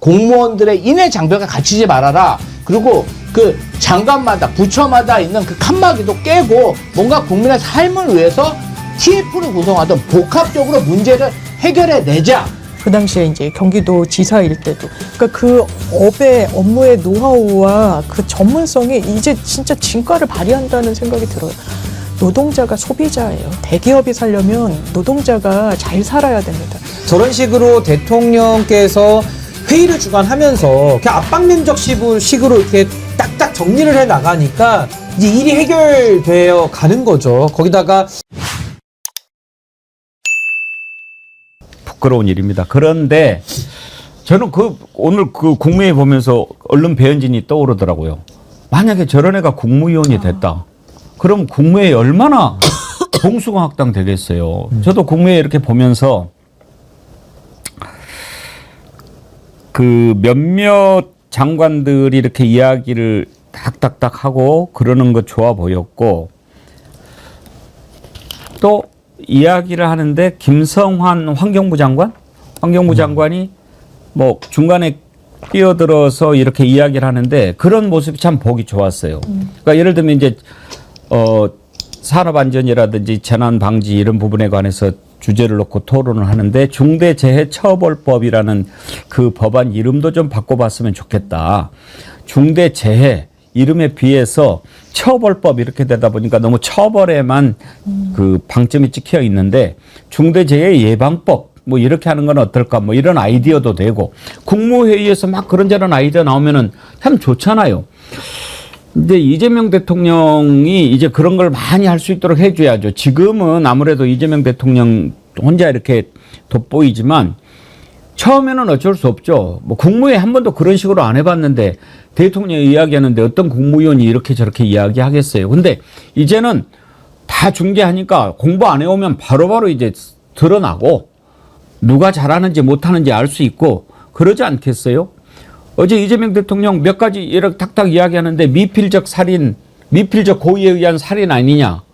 공무원들의 인해 장벽에 갇히지 말아라. 그리고 그 장관마다 부처마다 있는 그 칸막이도 깨고 뭔가 국민의 삶을 위해서 TF를 구성하던 복합적으로 문제를 해결해 내자. 그 당시에 이제 경기도 지사일 때도 그러니까 그 업의 업무의 노하우와 그 전문성이 이제 진짜 진가를 발휘한다는 생각이 들어요. 노동자가 소비자예요. 대기업이 살려면 노동자가 잘 살아야 됩니다. 저런 식으로 대통령께서 회의를 주관하면서 그냥 압박 면접 식으로 이렇게 딱딱 정리를 해 나가니까 이제 일이 해결되어 가는 거죠. 거기다가 부끄러운 일입니다. 그런데 저는 오늘 그 국무회의 보면서 언론 배현진이 떠오르더라고요. 만약에 저런 애가 국무위원이 됐다. 그럼 국무회의 얼마나 봉숭아학당 되겠어요. 저도 국무회의 이렇게 보면서 그 몇몇 장관들이 이렇게 이야기를 딱딱딱 하고 그러는 거 좋아 보였고 또 이야기를 하는데 김성환 환경부 장관이 뭐 중간에 끼어들어서 이렇게 이야기를 하는데 그런 모습이 참 보기 좋았어요. 그러니까 예를 들면 이제 산업안전이라든지 재난방지 이런 부분에 관해서 주제를 놓고 토론을 하는데 중대재해처벌법이라는 그 법안 이름도 좀 바꿔봤으면 좋겠다. 중대재해 이름에 비해서 처벌법 이렇게 되다 보니까 너무 처벌에만 그 방점이 찍혀 있는데 중대재해 예방법 뭐 이렇게 하는 건 어떨까 뭐 이런 아이디어도 되고 국무회의에서 막 그런저런 아이디어 나오면은 참 좋잖아요. 근데 이재명 대통령이 이제 그런 걸 많이 할 수 있도록 해줘야죠. 지금은 아무래도 이재명 대통령 혼자 이렇게 돋보이지만 처음에는 어쩔 수 없죠. 뭐 국무회의 한 번도 그런 식으로 안 해봤는데 대통령이 이야기하는데 어떤 국무위원이 이렇게 저렇게 이야기하겠어요. 근데 이제는 다 중계하니까 공부 안 해오면 바로바로 이제 드러나고 누가 잘하는지 못하는지 알 수 있고 그러지 않겠어요? 어제 이재명 대통령 몇 가지 이렇게 탁탁 이야기하는데 미필적 살인, 미필적 고의에 의한 살인 아니냐?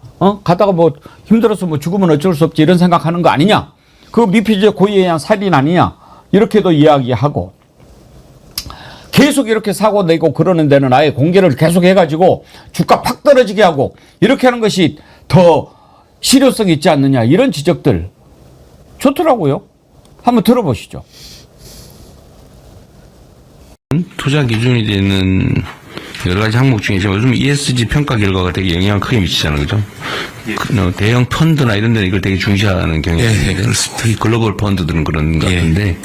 가다가 뭐 힘들어서 뭐 죽으면 어쩔 수 없지 이런 생각하는 거 아니냐? 그 미필적 고의에 의한 살인 아니냐? 이렇게도 이야기하고 계속 이렇게 사고 내고 그러는 데는 아예 공개를 계속 해가지고 주가 팍 떨어지게 하고 이렇게 하는 것이 더 실효성이 있지 않느냐 이런 지적들 좋더라고요. 한번 들어보시죠. 투자 기준이 되는 여러 가지 항목 중에 요즘 ESG 평가 결과가 되게 영향을 크게 미치잖아요, 그죠? 대형 펀드나 이런 데는 이걸 되게 중시하는 경향이 있는데, 특히 글로벌 펀드들은 그런 것 같은데,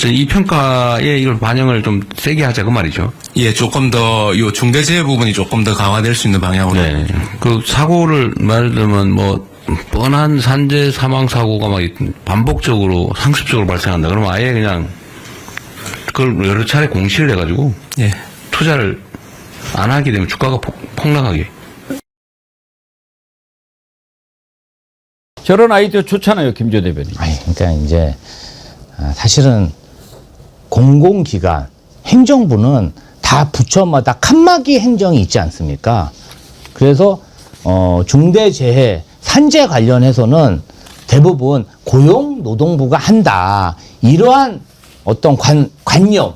이 평가에 이걸 반영을 좀 세게 하자 그 말이죠. 예, 조금 더 요 중대재해 부분이 조금 더 강화될 수 있는 방향으로. 네. 그 사고를 말을 들면 뭐 뻔한 산재 사망 사고가 막 반복적으로 상습적으로 발생한다. 그러면 아예 그냥 그걸 여러 차례 공시를 해가지고 예. 투자를 안 하게 되면 주가가 폭락하게. 저런 아이디어 좋잖아요, 김조 대변인. 아니, 그러니까 이제 사실은 공공기관, 행정부는 다 부처마다 칸막이 행정이 있지 않습니까? 그래서 중대재해, 산재 관련해서는 대부분 고용노동부가 한다. 이러한 어떤 관념,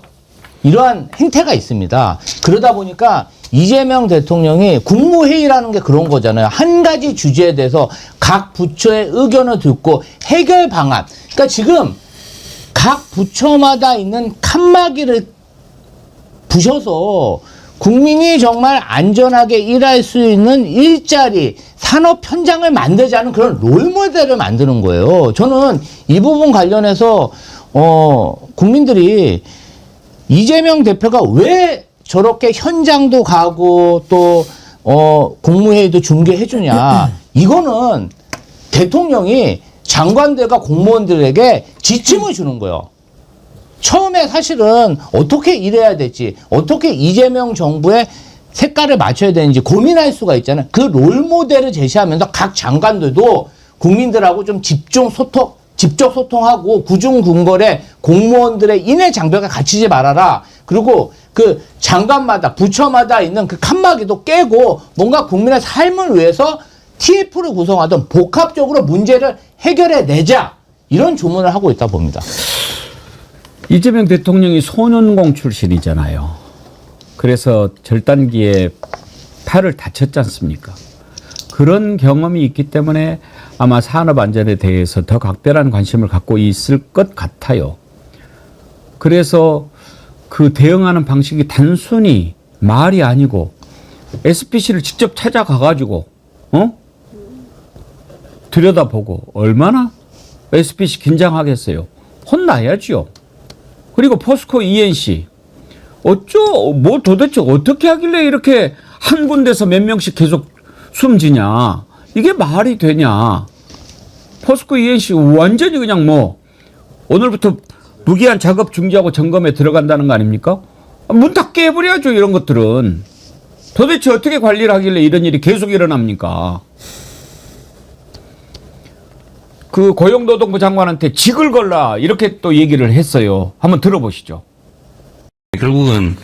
이러한 행태가 있습니다. 그러다 보니까 이재명 대통령이 국무회의라는 게 그런 거잖아요. 한 가지 주제에 대해서 각 부처의 의견을 듣고 해결 방안. 그러니까 지금 각 부처마다 있는 칸막이를 부셔서 국민이 정말 안전하게 일할 수 있는 일자리, 산업 현장을 만들자는 그런 롤모델을 만드는 거예요. 저는 이 부분 관련해서 국민들이 이재명 대표가 왜 저렇게 현장도 가고 또 국무회의도 중계해 주냐. 이거는 대통령이 장관들과 공무원들에게 지침을 주는 거예요. 처음에 사실은 어떻게 일해야 될지, 어떻게 이재명 정부의 색깔을 맞춰야 되는지 고민할 수가 있잖아요. 그 롤모델을 제시하면서 각 장관들도 국민들하고 좀 직접 소통하고 구중궁궐에 공무원들의 인해 장벽에 갇히지 말아라. 그리고 그 장관마다 부처마다 있는 그 칸막이도 깨고 뭔가 국민의 삶을 위해서 TF를 구성하던 복합적으로 문제를 해결해 내자. 이런 주문을 하고 있다 봅니다. 이재명 대통령이 소년공 출신이잖아요. 그래서 절단기에 팔을 다쳤지 않습니까? 그런 경험이 있기 때문에 아마 산업 안전에 대해서 더 각별한 관심을 갖고 있을 것 같아요. 그래서 그 대응하는 방식이 단순히 말이 아니고 SPC를 직접 찾아가가지고 들여다보고 얼마나 SPC 긴장하겠어요. 혼나야죠. 그리고 포스코 ENC 뭐 도대체 어떻게 하길래 이렇게 한 군데서 몇 명씩 계속 숨지냐. 이게 말이 되냐. 포스코 ENC 완전히 그냥 뭐 오늘부터 무기한 작업 중지하고 점검에 들어간다는 거 아닙니까? 문 다 깨버려야죠. 이런 것들은. 도대체 어떻게 관리를 하길래 이런 일이 계속 일어납니까? 그 고용노동부 장관한테 직을 걸라 이렇게 또 얘기를 했어요. 한번 들어보시죠. 결국은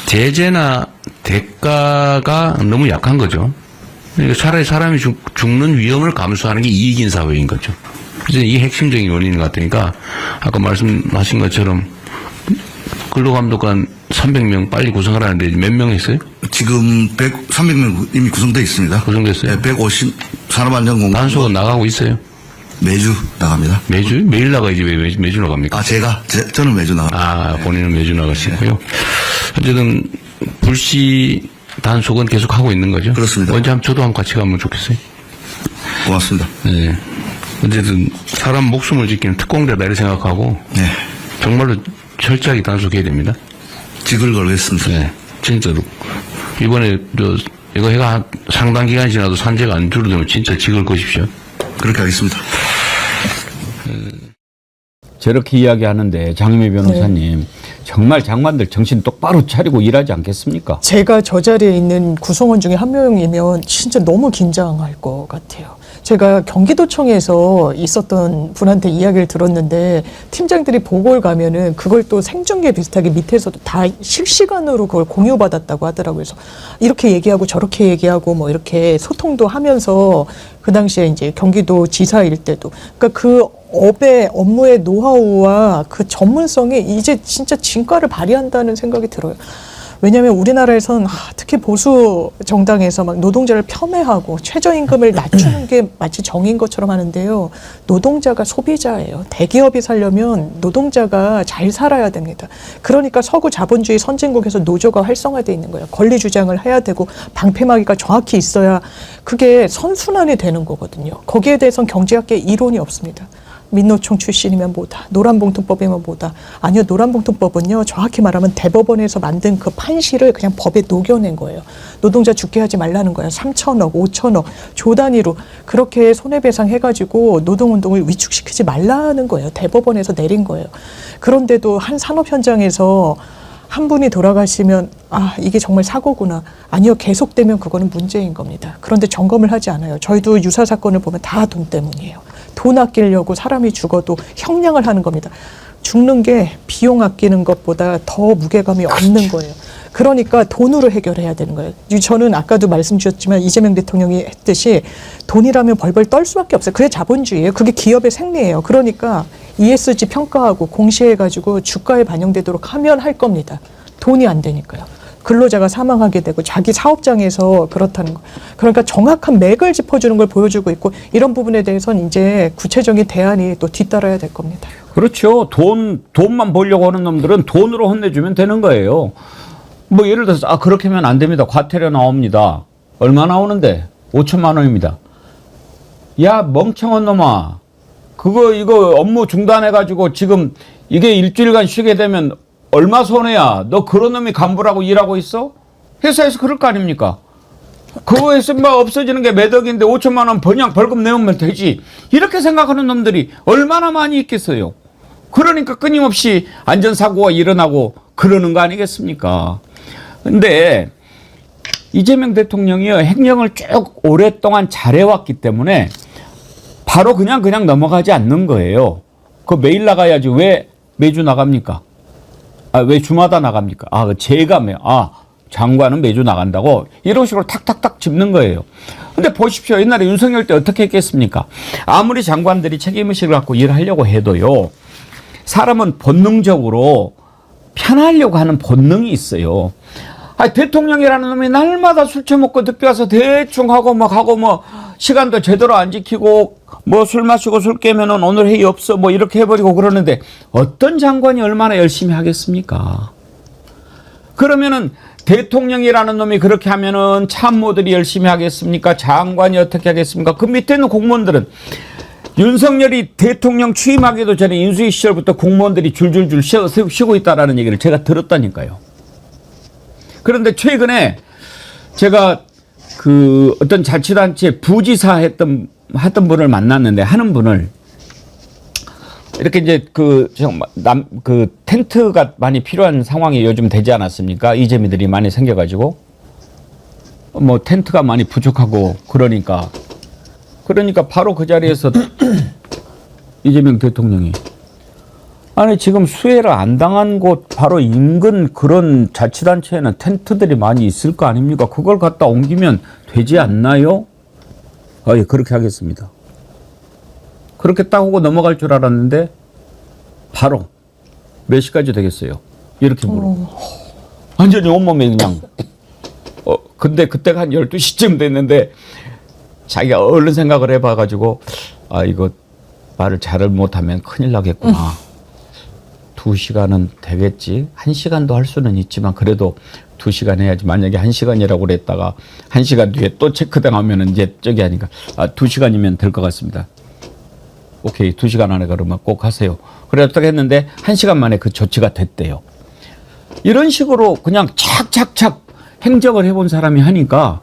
제재나 대가가 너무 약한 거죠. 그러니까 차라리 사람이 죽는 위험을 감수하는 게 이익인 사회인 거죠. 그래서 이게 핵심적인 원인인 것 같으니까 아까 말씀하신 것처럼 근로감독관 300명 빨리 구성을 하는데 몇 명 했어요? 지금 300명 이미 구성되어 있습니다. 구성됐어요? 네, 150 산업안전공단 단속은 나가고 있어요? 매주 나갑니다. 매주? 매일 나가야지 왜 매주 나갑니까? 저는 매주 나갑니다. 본인은 매주 나가시고요. 어쨌든 불시 단속은 계속 하고 있는 거죠? 그렇습니다. 언제 저도 한번 같이 가면 좋겠어요. 고맙습니다. 네. 어쨌든 사람 목숨을 지키는 특공대다 이렇게 생각하고 네. 정말로 철저하게 단속해야 됩니다. 직을 걸겠습니다. 네. 진짜로. 이번에 이거 해가 상당 기간 지나도 산재가 안 줄어들면 진짜 직을 거십시오. 그렇게 하겠습니다. 저렇게 이야기하는데 장유미 변호사님 정말 장관들 정신 똑바로 차리고 일하지 않겠습니까? 제가 저 자리에 있는 구성원 중에 한 명이면 진짜 너무 긴장할 것 같아요. 제가 경기도청에서 있었던 분한테 이야기를 들었는데 팀장들이 보고를 가면은 그걸 또 생중계 비슷하게 밑에서도 다 실시간으로 그걸 공유받았다고 하더라고요. 그래서 이렇게 얘기하고 저렇게 얘기하고 뭐 이렇게 소통도 하면서 그 당시에 이제 경기도 지사일 때도 그러니까 그 업의 업무의 노하우와 그 전문성이 이제 진짜 진가를 발휘한다는 생각이 들어요. 왜냐하면 우리나라에선 특히 보수 정당에서 막 노동자를 폄훼하고 최저임금을 낮추는 게 마치 정의인 것처럼 하는데요. 노동자가 소비자예요. 대기업이 살려면 노동자가 잘 살아야 됩니다. 그러니까 서구 자본주의 선진국에서 노조가 활성화되어 있는 거예요. 권리 주장을 해야 되고 방패막이가 정확히 있어야 그게 선순환이 되는 거거든요. 거기에 대해서는 경제학계 이론이 없습니다. 민노총 출신이면 뭐다. 노란봉투법이면 뭐다. 아니요. 노란봉투법은요. 정확히 말하면 대법원에서 만든 그 판시를 그냥 법에 녹여낸 거예요. 노동자 죽게 하지 말라는 거예요. 3천억, 5천억 조 단위로 그렇게 손해배상 해가지고 노동운동을 위축시키지 말라는 거예요. 대법원에서 내린 거예요. 그런데도 한 산업 현장에서 한 분이 돌아가시면 이게 정말 사고구나. 아니요. 계속되면 그거는 문제인 겁니다. 그런데 점검을 하지 않아요. 저희도 유사 사건을 보면 다 돈 때문이에요. 돈 아끼려고 사람이 죽어도 형량을 하는 겁니다. 죽는 게 비용 아끼는 것보다 더 무게감이 없는 거예요. 그러니까 돈으로 해결해야 되는 거예요. 저는 아까도 말씀 주셨지만 이재명 대통령이 했듯이 돈이라면 벌벌 떨 수밖에 없어요. 그게 자본주의예요. 그게 기업의 생리예요. 그러니까 ESG 평가하고 공시해가지고 주가에 반영되도록 하면 할 겁니다. 돈이 안 되니까요. 근로자가 사망하게 되고 자기 사업장에서 그렇다는 거. 그러니까 정확한 맥을 짚어주는 걸 보여주고 있고 이런 부분에 대해서는 이제 구체적인 대안이 또 뒤따라야 될 겁니다. 그렇죠. 돈만 벌려고 하는 놈들은 돈으로 혼내주면 되는 거예요. 뭐 예를 들어서 그렇게 하면 안 됩니다. 과태료 나옵니다. 얼마 나오는데? 5천만 원입니다. 야 멍청한 놈아. 이거 업무 중단해가지고 지금 이게 일주일간 쉬게 되면 얼마 손해야? 너 그런 놈이 간부라고 일하고 있어? 회사에서 그럴 거 아닙니까? 그거에서 뭐 없어지는 게 몇 억인데 5천만 원 그냥 벌금 내면 되지. 이렇게 생각하는 놈들이 얼마나 많이 있겠어요. 그러니까 끊임없이 안전사고가 일어나고 그러는 거 아니겠습니까? 근데 이재명 대통령이 행정을 쭉 오랫동안 잘해왔기 때문에 바로 그냥 넘어가지 않는 거예요. 매일 나가야지 왜 매주 나갑니까? 왜 주마다 나갑니까? 장관은 매주 나간다고 이런 식으로 탁탁탁 짚는 거예요. 근데 보십시오. 옛날에 윤석열 때 어떻게 했겠습니까? 아무리 장관들이 책임의식을 갖고 일하려고 해도요. 사람은 본능적으로 편하려고 하는 본능이 있어요. 대통령이라는 놈이 날마다 술 처먹고 늦게 와서 대충 하고 뭐 시간도 제대로 안 지키고 뭐 술 마시고 술 깨면은 오늘 회의 없어 뭐 이렇게 해버리고 그러는데 어떤 장관이 얼마나 열심히 하겠습니까? 그러면은 대통령이라는 놈이 그렇게 하면은 참모들이 열심히 하겠습니까? 장관이 어떻게 하겠습니까? 그 밑에 있는 공무원들은 윤석열이 대통령 취임하기도 전에 인수위 시절부터 공무원들이 줄줄줄 쉬고 있다라는 얘기를 제가 들었다니까요. 그런데 최근에 제가 그 어떤 자치단체 부지사 했던 분을 만났는데 하는 분을 이렇게 이제 그 텐트가 많이 필요한 상황이 요즘 되지 않았습니까? 이재미들이 많이 생겨가지고 뭐 텐트가 많이 부족하고 그러니까 바로 그 자리에서 이재명 대통령이 아니 지금 수해를 안 당한 곳 바로 인근 그런 자치단체에는 텐트들이 많이 있을 거 아닙니까? 그걸 갖다 옮기면 되지 않나요? 예, 그렇게 하겠습니다. 그렇게 딱 하고 넘어갈 줄 알았는데 바로 몇 시까지 되겠어요? 이렇게 물어. 완전히 온몸에 그냥 근데 그때가 한 12시쯤 됐는데 자기가 얼른 생각을 해봐가지고 이거 말을 잘 못하면 큰일 나겠구나. 2시간은 되겠지. 1시간도 할 수는 있지만 그래도 2시간 해야지. 만약에 1시간이라고 그랬다가 1시간 뒤에 또 체크당하면 이제 저기 하니까 2시간이면 될 것 같습니다. 오케이 2시간 안에 그러면 꼭 하세요. 그래 어떻게 했는데 1시간 만에 그 조치가 됐대요. 이런 식으로 그냥 착착착 행정을 해본 사람이 하니까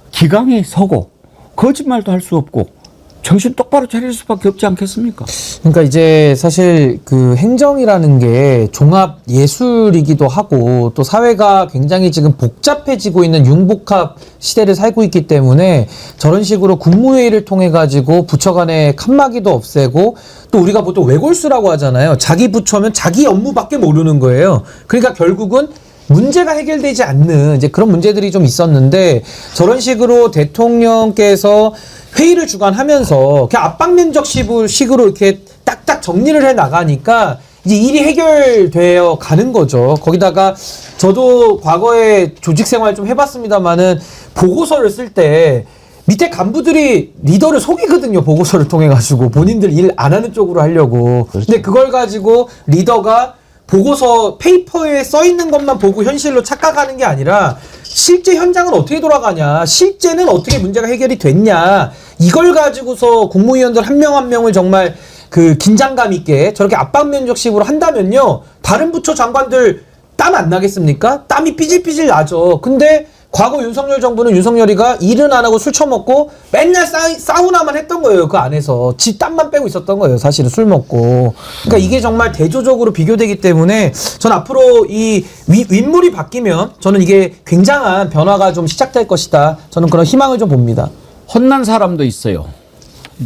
기강에 서고 거짓말도 할 수 없고 정신 똑바로 차릴 수밖에 없지 않겠습니까? 그러니까 이제 사실 그 행정이라는 게 종합 예술이기도 하고 또 사회가 굉장히 지금 복잡해지고 있는 융복합 시대를 살고 있기 때문에 저런 식으로 국무회의를 통해 가지고 부처 간의 칸막이도 없애고 또 우리가 보통 외골수라고 하잖아요. 자기 부처면 자기 업무밖에 모르는 거예요. 그러니까 결국은 문제가 해결되지 않는 이제 그런 문제들이 좀 있었는데 저런 식으로 대통령께서 회의를 주관하면서 그냥 압박 면접식으로 이렇게 딱딱 정리를 해 나가니까 이제 일이 해결되어 가는 거죠. 거기다가 저도 과거에 조직 생활 좀 해봤습니다만은 보고서를 쓸 때 밑에 간부들이 리더를 속이거든요. 보고서를 통해 가지고 본인들 일 안 하는 쪽으로 하려고. 근데 그걸 가지고 리더가 보고서 페이퍼에 써 있는 것만 보고 현실로 착각하는 게 아니라 실제 현장은 어떻게 돌아가냐, 실제는 어떻게 문제가 해결이 됐냐, 이걸 가지고서 국무위원들 한 명 한 명을 정말 그 긴장감 있게 저렇게 압박 면접식으로 한다면요, 다른 부처 장관들 땀 안 나겠습니까? 땀이 삐질삐질 나죠. 근데 과거 윤석열 정부는 윤석열이가 일은 안 하고 술 처먹고 맨날 사우나만 했던 거예요. 그 안에서 지 땀만 빼고 있었던 거예요. 사실은 술 먹고. 그러니까 이게 정말 대조적으로 비교되기 때문에 전 앞으로 이 윗물이 바뀌면 저는 이게 굉장한 변화가 좀 시작될 것이다. 저는 그런 희망을 좀 봅니다. 혼난 사람도 있어요.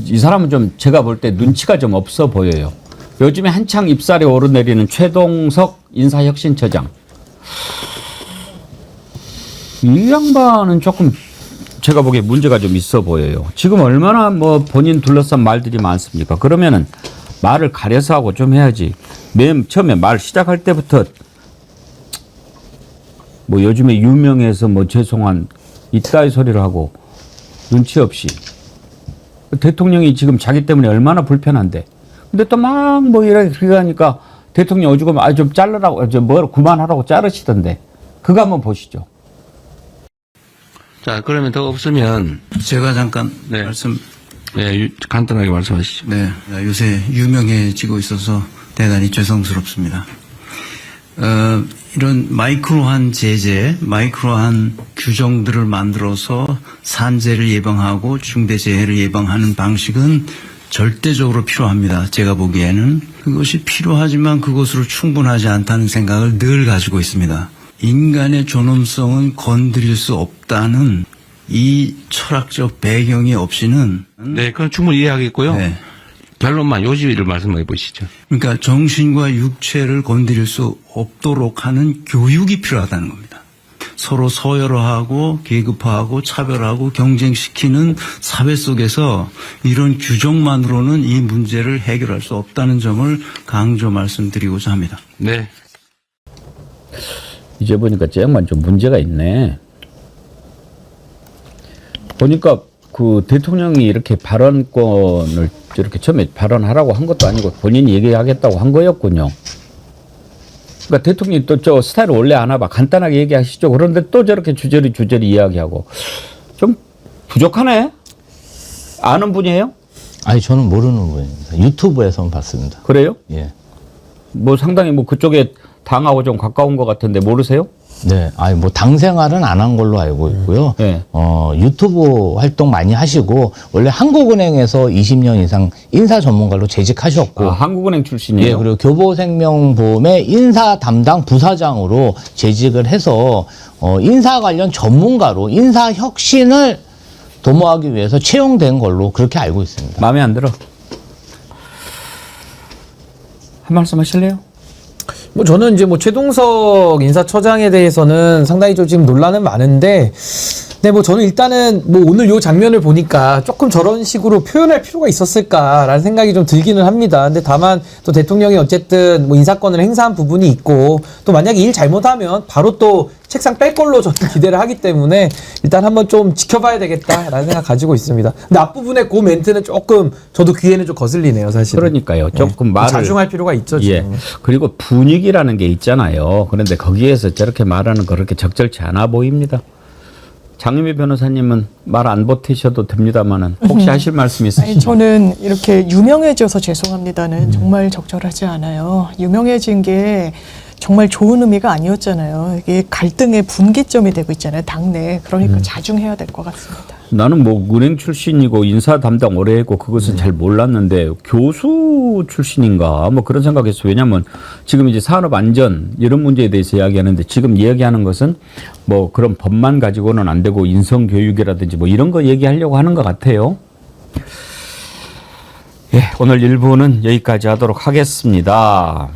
이 사람은 좀 제가 볼 때 눈치가 좀 없어 보여요. 요즘에 한창 입살에 오르내리는 최동석 인사혁신처장. 이 양반은 조금 제가 보기에 문제가 좀 있어 보여요. 지금 얼마나 뭐 본인 둘러싼 말들이 많습니까? 그러면은 말을 가려서 하고 좀 해야지. 맨 처음에 말 시작할 때부터 뭐 요즘에 유명해서 뭐 죄송한 이따위 소리를 하고 눈치 없이. 대통령이 지금 자기 때문에 얼마나 불편한데. 근데 또 막 뭐 이렇게 하니까 대통령 오죽하면 좀 자르라고, 뭐 그만하라고 자르시던데. 그거 한번 보시죠. 자, 그러면 더 없으면 제가 잠깐 네. 간단하게 말씀하시죠. 네, 요새 유명해지고 있어서 대단히 죄송스럽습니다. 이런 마이크로한 제재, 마이크로한 규정들을 만들어서 산재를 예방하고 중대재해를 예방하는 방식은 절대적으로 필요합니다. 제가 보기에는 그것이 필요하지만 그것으로 충분하지 않다는 생각을 늘 가지고 있습니다. 인간의 존엄성은 건드릴 수 없다는 이 철학적 배경이 없이는 네, 그건 충분히 이해하겠고요. 네. 결론만 요지를 말씀해 보시죠. 그러니까 정신과 육체를 건드릴 수 없도록 하는 교육이 필요하다는 겁니다. 서로 서열화하고 계급화하고 차별하고 경쟁시키는 사회 속에서 이런 규정만으로는 이 문제를 해결할 수 없다는 점을 강조 말씀드리고자 합니다. 네. 이제 보니까 저 양반 좀 문제가 있네. 보니까 그 대통령이 이렇게 발언권을 이렇게 처음에 발언하라고 한 것도 아니고 본인이 얘기하겠다고 한 거였군요. 그러니까 대통령이 또 저 스타일을 원래 아나 봐. 간단하게 얘기하시죠. 그런데 또 저렇게 주저리 이야기하고 좀 부족하네. 아는 분이에요? 아니 저는 모르는 분입니다. 유튜브에서만 봤습니다. 그래요? 예. 뭐 상당히 뭐 그쪽에 당하고 좀 가까운 것 같은데 모르세요? 네, 아니 뭐 당 생활은 안 한 걸로 알고 있고요. 네. 유튜브 활동 많이 하시고 원래 한국은행에서 20년 이상 인사 전문가로 재직하셨고, 한국은행 출신이에요. 예, 그리고 교보생명보험의 인사 담당 부사장으로 재직을 해서 인사 관련 전문가로 인사 혁신을 도모하기 위해서 채용된 걸로 그렇게 알고 있습니다. 마음에 안 들어. 한 말씀 하실래요? 뭐 저는 이제 뭐 최동석 인사처장에 대해서는 상당히 좀 지금 논란은 많은데, 근데 뭐 저는 일단은 뭐 오늘 요 장면을 보니까 조금 저런 식으로 표현할 필요가 있었을까라는 생각이 좀 들기는 합니다. 근데 다만 또 대통령이 어쨌든 뭐 인사권을 행사한 부분이 있고, 또 만약에 일 잘못하면 바로 또 책상 뺄 걸로 저는 기대를 하기 때문에 일단 한번 좀 지켜봐야 되겠다라는 생각 가지고 있습니다. 근데 앞부분에 그 멘트는 조금 저도 귀에는 좀 거슬리네요, 사실. 그러니까요. 조금 말을 자중할 필요가 있죠, 예. 지금. 그리고 분위기라는 게 있잖아요. 그런데 거기에서 저렇게 말하는 거 그렇게 적절치 않아 보입니다. 장유미 변호사님은 말 안 보태셔도 됩니다만은 혹시 하실 말씀 아니, 있으시죠? 저는 이렇게 유명해져서 죄송합니다는 정말 적절하지 않아요. 유명해진 게 정말 좋은 의미가 아니었잖아요. 이게 갈등의 분기점이 되고 있잖아요, 당내. 그러니까 자중해야 될 것 같습니다. 나는 뭐 은행 출신이고 인사 담당 오래 했고 그것은 잘 몰랐는데 교수 출신인가 뭐 그런 생각했어요. 왜냐하면 지금 이제 산업 안전 이런 문제에 대해서 이야기하는데 지금 이야기하는 것은 뭐 그런 법만 가지고는 안 되고 인성 교육이라든지 뭐 이런 거 얘기하려고 하는 것 같아요. 예, 오늘 1부는 여기까지 하도록 하겠습니다.